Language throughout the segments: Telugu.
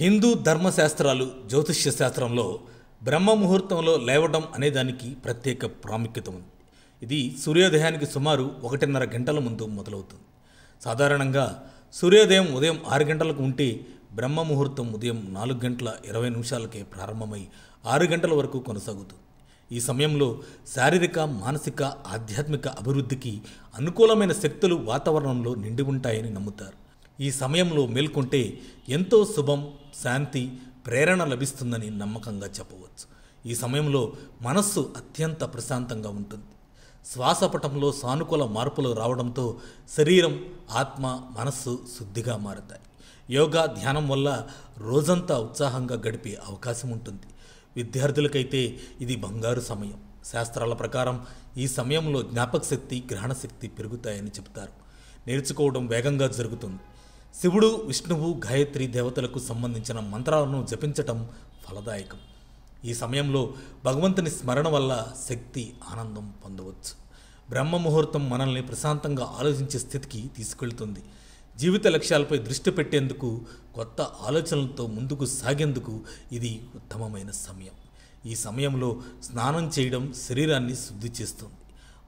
హిందూ ధర్మశాస్త్రాలు జ్యోతిష్య శాస్త్రంలో బ్రహ్మ ముహూర్తంలో లేవడం అనేదానికి ప్రత్యేక ప్రాముఖ్యత ఉంది. ఇది సూర్యోదయానికి సుమారు 1.5 గంటల ముందు మొదలవుతుంది. సాధారణంగా సూర్యోదయం ఉదయం 6 గంటలకు ఉంటే బ్రహ్మ ముహూర్తం ఉదయం 4 గంటల 20 నిమిషాలకే ప్రారంభమై 6 గంటల వరకు కొనసాగుతుంది. ఈ సమయంలో శారీరక, మానసిక, ఆధ్యాత్మిక అభివృద్ధికి అనుకూలమైన శక్తులు వాతావరణంలో నిండి ఉంటాయని నమ్ముతారు. ఈ సమయంలో మేల్కొంటే ఎంతో శుభం, శాంతి, ప్రేరణ లభిస్తుందని నమ్మకంగా చెప్పవచ్చు. ఈ సమయంలో మనస్సు అత్యంత ప్రశాంతంగా ఉంటుంది. శ్వాసపటంలో సానుకూల మార్పులు రావడంతో శరీరం, ఆత్మ, మనస్సు శుద్ధిగా మారతాయి. యోగా, ధ్యానం వల్ల రోజంతా ఉత్సాహంగా గడిపే అవకాశం ఉంటుంది. విద్యార్థులకైతే ఇది బంగారు సమయం. శాస్త్రాల ప్రకారం ఈ సమయంలో జ్ఞాపక శక్తి, గ్రహణ శక్తి పెరుగుతాయని చెబుతారు. నేర్చుకోవడం వేగంగా జరుగుతుంది. శివుడు, విష్ణువు, గాయత్రి దేవతలకు సంబంధించిన మంత్రాలను జపించటం ఫలదాయకం. ఈ సమయంలో భగవంతుని స్మరణ వల్ల శక్తి, ఆనందం పొందవచ్చు. బ్రహ్మ ముహూర్తం మనల్ని ప్రశాంతంగా ఆలోచించే స్థితికి తీసుకెళ్తుంది. జీవిత లక్ష్యాలపై దృష్టి పెట్టేందుకు, కొత్త ఆలోచనలతో ముందుకు సాగేందుకు ఇది ఉత్తమమైన సమయం. ఈ సమయంలో స్నానం చేయడం శరీరాన్ని శుద్ధి చేస్తుంది.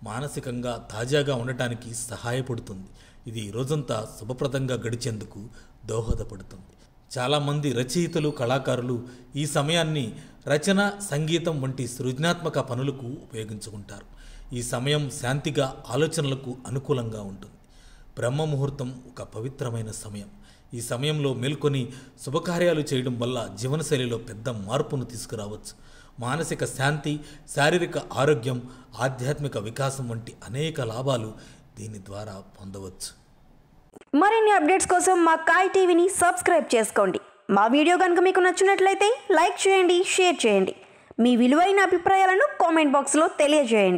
మానసికంగా తాజాగా ఉండటానికి సహాయపడుతుంది. ఇది రోజంతా శుభప్రదంగా గడిచేందుకు దోహదపడుతుంది. చాలామంది రచయితలు, కళాకారులు ఈ సమయాన్ని రచన, సంగీతం వంటి సృజనాత్మక పనులకు ఉపయోగించుకుంటారు. ఈ సమయం శాంతిగా, ఆలోచనలకు అనుకూలంగా ఉంటుంది. బ్రహ్మ ముహూర్తం ఒక పవిత్రమైన సమయం. ఈ సమయంలో మేల్కొని శుభకార్యాలు చేయడం వల్ల జీవనశైలిలో పెద్ద మార్పును తీసుకురావచ్చు. మానసిక శాంతి, శారీరక ఆరోగ్యం, ఆధ్యాత్మిక వికాసం వంటి అనేక లాభాలు దీని ద్వారా పొందవచ్చు. మరిన్ని అప్డేట్స్ కోసం మా కాయ్ టీవీని సబ్స్క్రైబ్ చేసుకోండి. మా వీడియో కనుక మీకు నచ్చినట్లయితే లైక్ చేయండి, షేర్ చేయండి. మీ విలువైన అభిప్రాయాలను కామెంట్ బాక్స్లో తెలియజేయండి.